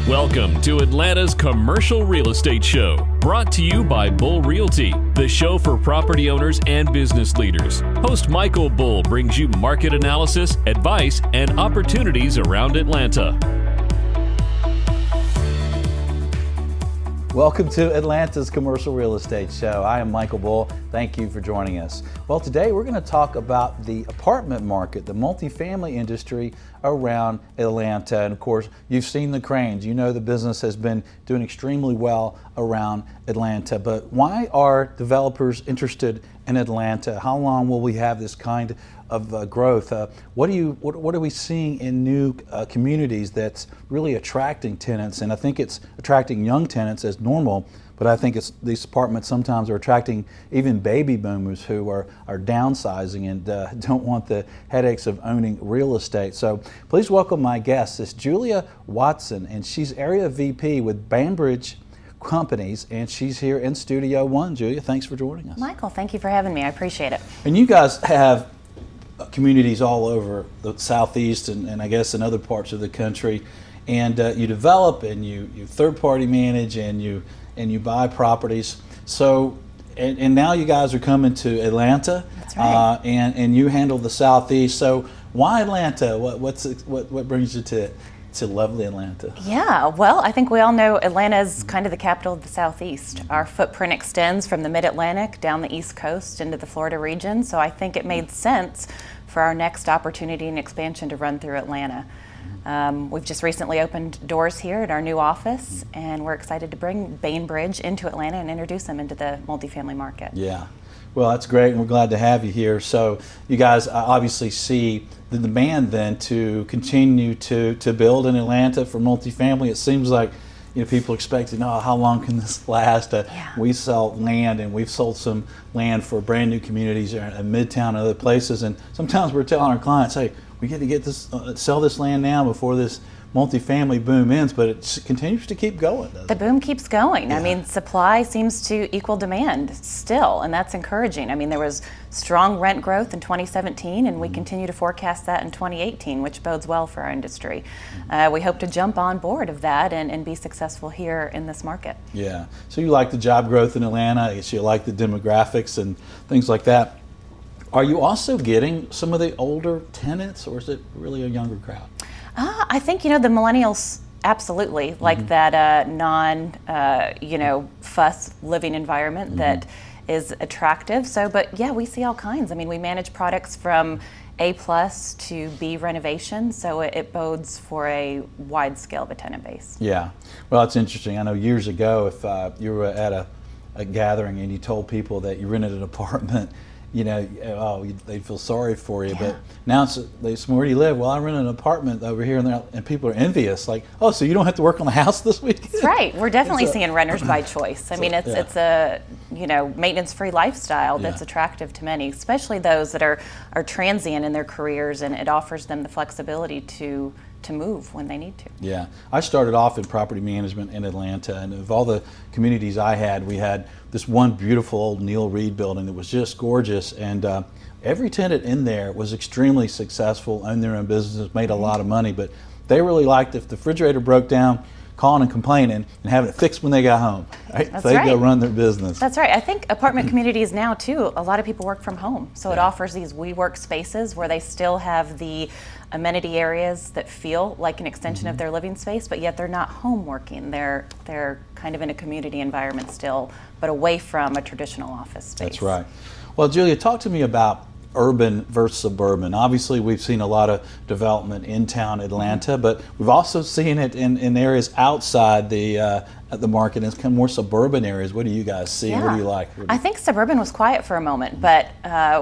Welcome to Atlanta's Commercial Real Estate Show, brought to you by Bull Realty, the show for property owners and business leaders. Host Michael Bull brings you market analysis, advice, and opportunities around Atlanta. Welcome to Atlanta's Commercial Real Estate Show. I am Michael Bull. Thank you for joining us. Well, today we're going to talk about the apartment market, the multifamily industry around Atlanta. And of course, you've seen the cranes. You know the business has been doing extremely well around Atlanta. But why are developers interested in Atlanta? How long will we have this kind of growth? What are we seeing in new communities that's really attracting tenants? And I think it's attracting young tenants as normal, but I think these apartments sometimes are attracting even baby boomers who are downsizing and don't want the headaches of owning real estate. So please welcome my guest. It's Julia Watson, and she's Area VP with Bainbridge Companies, and she's here in Studio One. Julia, thanks for joining us. Michael, thank you for having me. I appreciate it. And you guys have communities all over the Southeast and I guess in other parts of the country, and you develop and you third-party manage and you buy properties. So and now you guys are coming to Atlanta. That's right. And you handle the Southeast. So why Atlanta? What brings you to lovely Atlanta? Yeah, well, I think we all know Atlanta is kind of the capital of the Southeast. Our footprint extends from the Mid-Atlantic down the East Coast into the Florida region, so I think it made sense for our next opportunity and expansion to run through Atlanta. We've just recently opened doors here at our new office, and we're excited to bring Bainbridge into Atlanta and introduce them into the multifamily market. Yeah. Well, that's great, and we're glad to have you here. So you guys obviously see the demand then to continue to build in Atlanta for multifamily. It seems like people expecting, how long can this last? Yeah. We sell land, and we've sold some land for brand new communities in Midtown and other places. And sometimes we're telling our clients, hey, we get to get this, sell this land now before this multifamily boom ends, but it continues to keep going. The boom keeps going. Yeah. I mean, supply seems to equal demand still, and that's encouraging. I mean, there was strong rent growth in 2017, and we continue to forecast that in 2018, which bodes well for our industry. We hope to jump on board of that and be successful here in this market. Yeah. So you like the job growth in Atlanta. I guess you like the demographics and things like that. Are you also getting some of the older tenants, or is it really a younger crowd? I think, the millennials absolutely like that fuss living environment that is attractive. So, but yeah, we see all kinds. I mean, we manage products from A+ to B renovation, so it bodes for a wide scale of a tenant base. Yeah. Well, it's interesting. I know years ago, if you were at a gathering and you told people that you rented an apartment, they'd feel sorry for you. Yeah. But now it's where do you live? Well, I rent an apartment over here, and people are envious. Like, oh, so you don't have to work on the house this week? That's right. We're definitely seeing renters by choice. I mean, it's a maintenance-free lifestyle that's attractive to many, especially those that are transient in their careers, and it offers them the flexibility to move when they need to. Yeah. I started off in property management in Atlanta, and of all the communities I had, we had this one beautiful old Neil Reed building that was just gorgeous, and every tenant in there was extremely successful, owned their own businesses, made a lot of money, but they really liked if the refrigerator broke down, calling and complaining and having it fixed when they got home. Right? That's so they'd right. go run their business. That's right. I think apartment communities now too, a lot of people work from home. So it offers these WeWork spaces where they still have the amenity areas that feel like an extension of their living space, but yet they're not home working. They're kind of in a community environment still, but away from a traditional office space. That's right. Well, Julia, talk to me about urban versus suburban. Obviously, we've seen a lot of development in town Atlanta, but we've also seen it in areas outside the market, and it's kind of more suburban areas. What do you guys see? Yeah. What do you like? I think suburban was quiet for a moment, but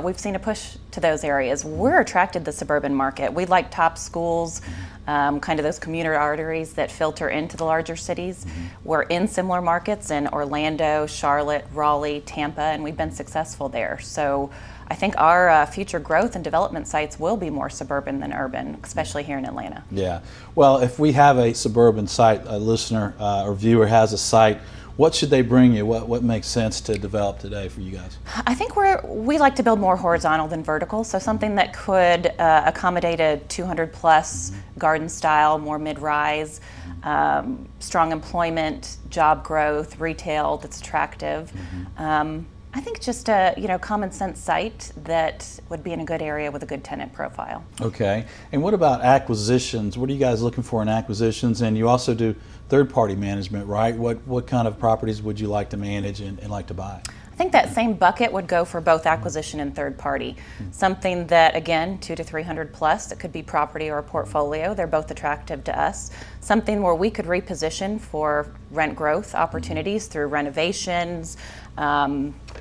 we've seen a push to those areas. We're attracted to the suburban market. We like top schools, kind of those commuter arteries that filter into the larger cities. We're in similar markets in Orlando, Charlotte, Raleigh, Tampa, and we've been successful there. So I think our future growth and development sites will be more suburban than urban, especially here in Atlanta. Yeah. Well, if we have a suburban site, a listener or viewer has a site, What should they bring you? What makes sense to develop today for you guys? I think we like to build more horizontal than vertical, so something that could accommodate a 200 plus garden style, more mid-rise, strong employment, job growth, retail that's attractive. I think just a common sense site that would be in a good area with a good tenant profile. Okay. And what about acquisitions? What are you guys looking for in acquisitions? And you also do third-party management, right? What kind of properties would you like to manage and like to buy? I think that same bucket would go for both acquisition and third party. Something that, again, 200 to 300 plus, it could be property or a portfolio. They're both attractive to us. Something where we could reposition for rent growth opportunities through renovations,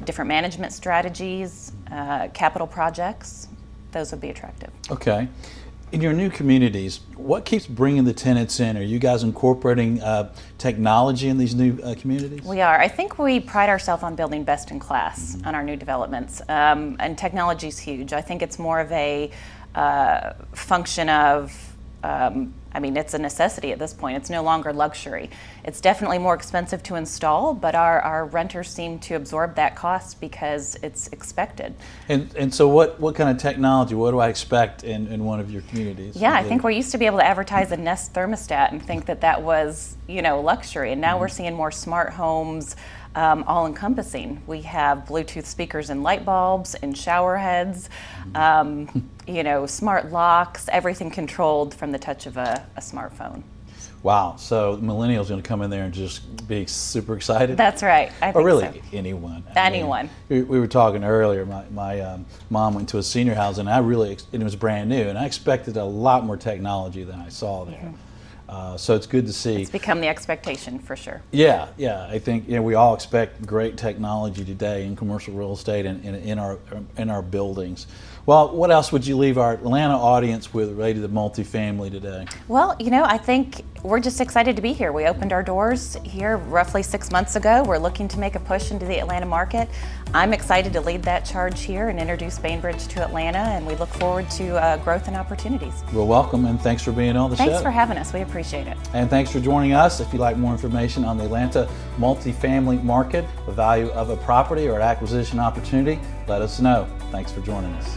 different management strategies, capital projects. Those would be attractive. Okay. In your new communities, what keeps bringing the tenants in? Are you guys incorporating technology in these new communities? We are. I think we pride ourselves on building best in class on our new developments, and technology is huge. I think it's more of a function of, it's a necessity at this point. It's no longer luxury. It's definitely more expensive to install, but our renters seem to absorb that cost because it's expected. And so what kind of technology, what do I expect in one of your communities? Yeah, I think we used to be able to advertise a Nest thermostat and think that was, luxury. And now we're seeing more smart homes, all-encompassing. We have Bluetooth speakers and light bulbs and shower heads, smart locks, everything controlled from the touch of a smartphone. Wow, so millennials are going to come in there and just be super excited? That's right. I think or really, so. anyone. Anyone. We were talking earlier, my mom went to a senior house and it was brand new, and I expected a lot more technology than I saw there. So it's good to see. It's become the expectation for sure. Yeah. I think we all expect great technology today in commercial real estate and in our buildings. Well, what else would you leave our Atlanta audience with related to multifamily today? Well, I think we're just excited to be here. We opened our doors here roughly 6 months ago. We're looking to make a push into the Atlanta market. I'm excited to lead that charge here and introduce Bainbridge to Atlanta, and we look forward to growth and opportunities. Well, welcome, and thanks for being on the show. Thanks for having us. We appreciate it. And thanks for joining us. If you'd like more information on the Atlanta multifamily market, the value of a property or an acquisition opportunity, let us know. Thanks for joining us.